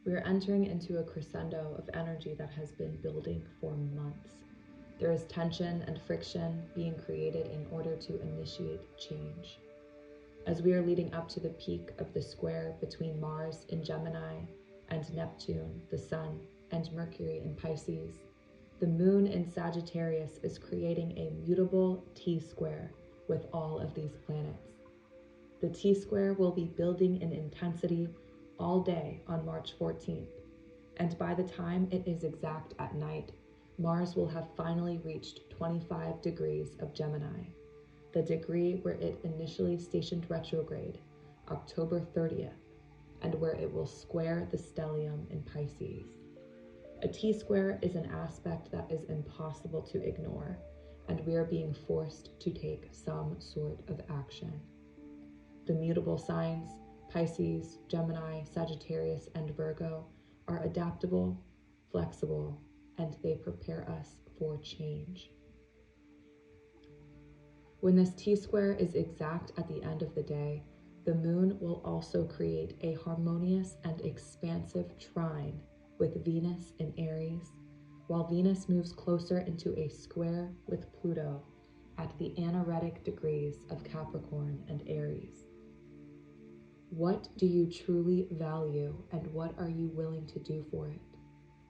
We are entering into a crescendo of energy that has been building for months. There is tension and friction being created in order to initiate change. As we are leading up to the peak of the square between Mars in Gemini and Neptune, the Sun, and Mercury in Pisces, the Moon in Sagittarius is creating a mutable T-square with all of these planets. The T-square will be building in intensity all day on March 14th, and by the time it is exact at night, Mars will have finally reached 25 degrees of Gemini, the degree where it initially stationed retrograde, October 30th, and where it will square the stellium in Pisces. A T-square is an aspect that is impossible to ignore, and we are being forced to take some sort of action. The mutable signs, Pisces, Gemini, Sagittarius, and Virgo, are adaptable, flexible, and they prepare us for change. When this T-square is exact at the end of the day, the Moon will also create a harmonious and expansive trine with Venus in Aries, while Venus moves closer into a square with Pluto at the anaretic degrees of Capricorn and Aries. What do you truly value, and what are you willing to do for it?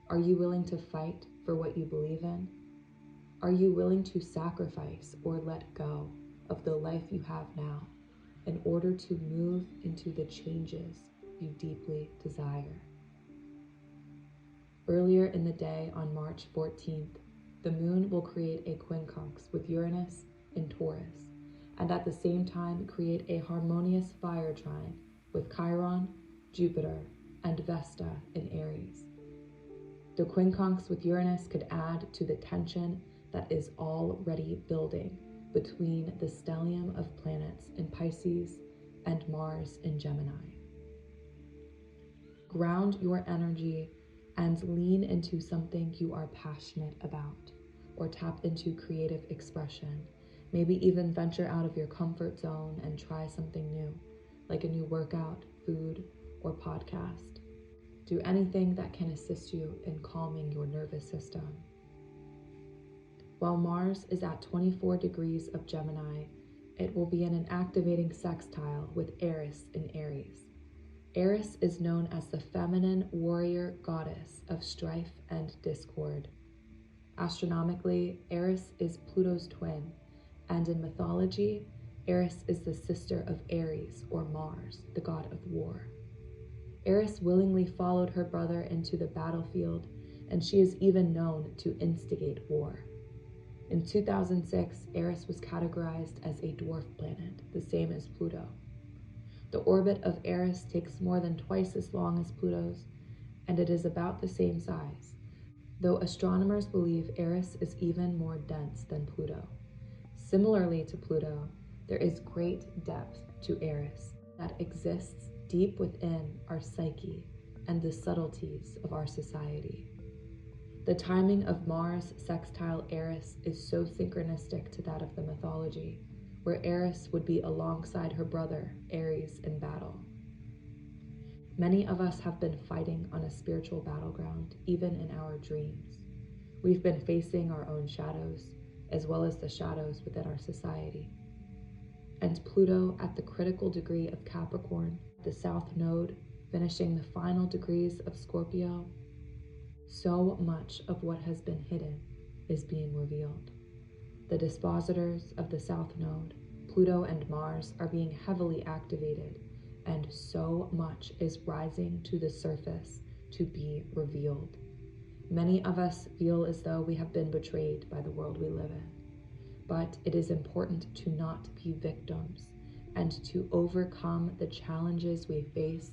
Are you willing to fight for what you believe in? Are you willing to sacrifice or let go of the life you have now in order to move into the changes you deeply desire? Earlier in the day on March 14th, the Moon will create a quincunx with Uranus in Taurus, and at the same time create a harmonious fire trine with Chiron, Jupiter, and Vesta in Aries. The quincunx with Uranus could add to the tension that is already building between the stellium of planets in Pisces and Mars in Gemini. Ground your energy and lean into something you are passionate about, or tap into creative expression. Maybe even venture out of your comfort zone and try something new, like a new workout, food, or podcast. Do anything that can assist you in calming your nervous system. While Mars is at 24 degrees of Gemini, it will be in an activating sextile with Eris in Aries. Eris is known as the feminine warrior goddess of strife and discord. Astronomically, Eris is Pluto's twin, and in mythology, Eris is the sister of Ares, or Mars, the god of war. Eris willingly followed her brother into the battlefield, and she is even known to instigate war. In 2006, Eris was categorized as a dwarf planet, the same as Pluto. The orbit of Eris takes more than twice as long as Pluto's, and it is about the same size, though astronomers believe Eris is even more dense than Pluto. Similarly to Pluto, there is great depth to Eris that exists deep within our psyche and the subtleties of our society. The timing of Mars sextile Eris is so synchronistic to that of the mythology, where Eris would be alongside her brother, Ares, in battle. Many of us have been fighting on a spiritual battleground, even in our dreams. We've been facing our own shadows, as well as the shadows within our society. And Pluto, at the critical degree of Capricorn, the South Node, finishing the final degrees of Scorpio, so much of what has been hidden is being revealed. The dispositors of the South Node, Pluto and Mars, are being heavily activated, and so much is rising to the surface to be revealed. Many of us feel as though we have been betrayed by the world we live in, but it is important to not be victims and to overcome the challenges we face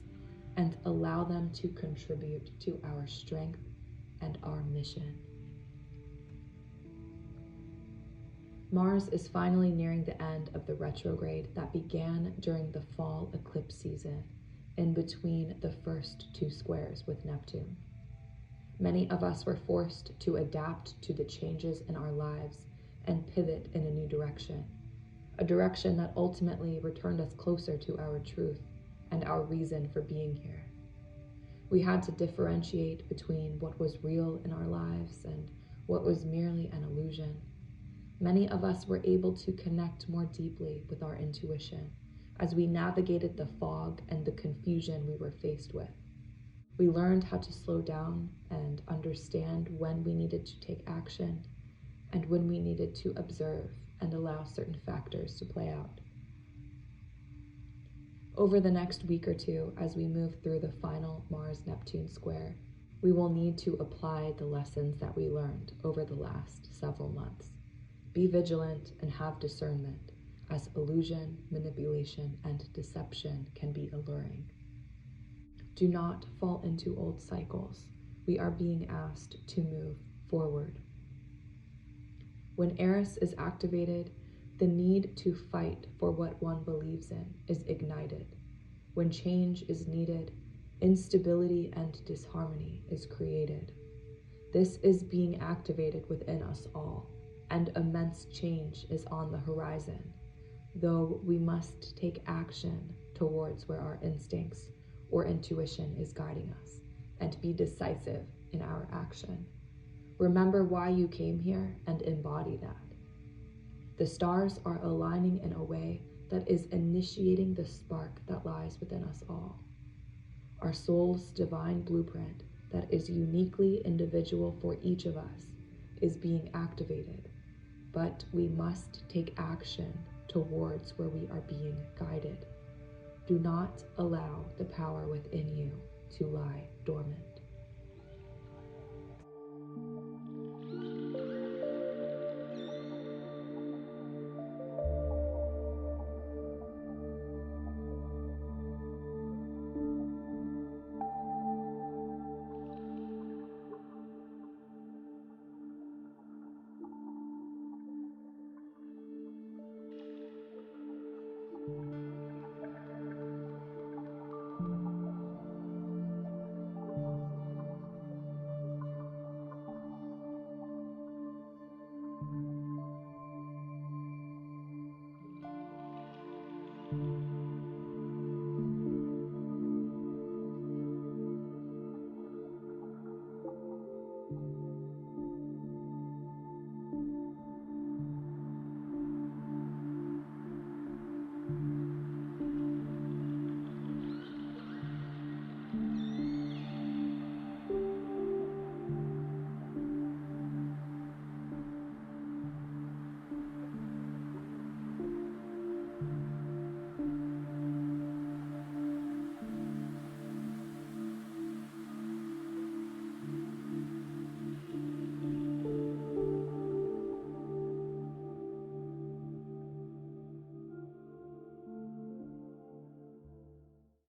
and allow them to contribute to our strength and our mission. Mars is finally nearing the end of the retrograde that began during the fall eclipse season, in between the first two squares with Neptune. Many of us were forced to adapt to the changes in our lives and pivot in a new direction, a direction that ultimately returned us closer to our truth and our reason for being here. We had to differentiate between what was real in our lives and what was merely an illusion. Many of us were able to connect more deeply with our intuition as we navigated the fog and the confusion we were faced with. We learned how to slow down and understand when we needed to take action and when we needed to observe and allow certain factors to play out. Over the next week or two, as we move through the final Mars-Neptune square, we will need to apply the lessons that we learned over the last several months. Be vigilant and have discernment, as illusion, manipulation, and deception can be alluring. Do not fall into old cycles. We are being asked to move forward. When Eris is activated, the need to fight for what one believes in is ignited. When change is needed, instability and disharmony is created. This is being activated within us all, and immense change is on the horizon, though we must take action towards where our instincts or intuition is guiding us, and be decisive in our action. Remember why you came here and embody that. The stars are aligning in a way that is initiating the spark that lies within us all. Our soul's divine blueprint that is uniquely individual for each of us is being activated, but we must take action towards where we are being guided. Do not allow the power within you to lie dormant.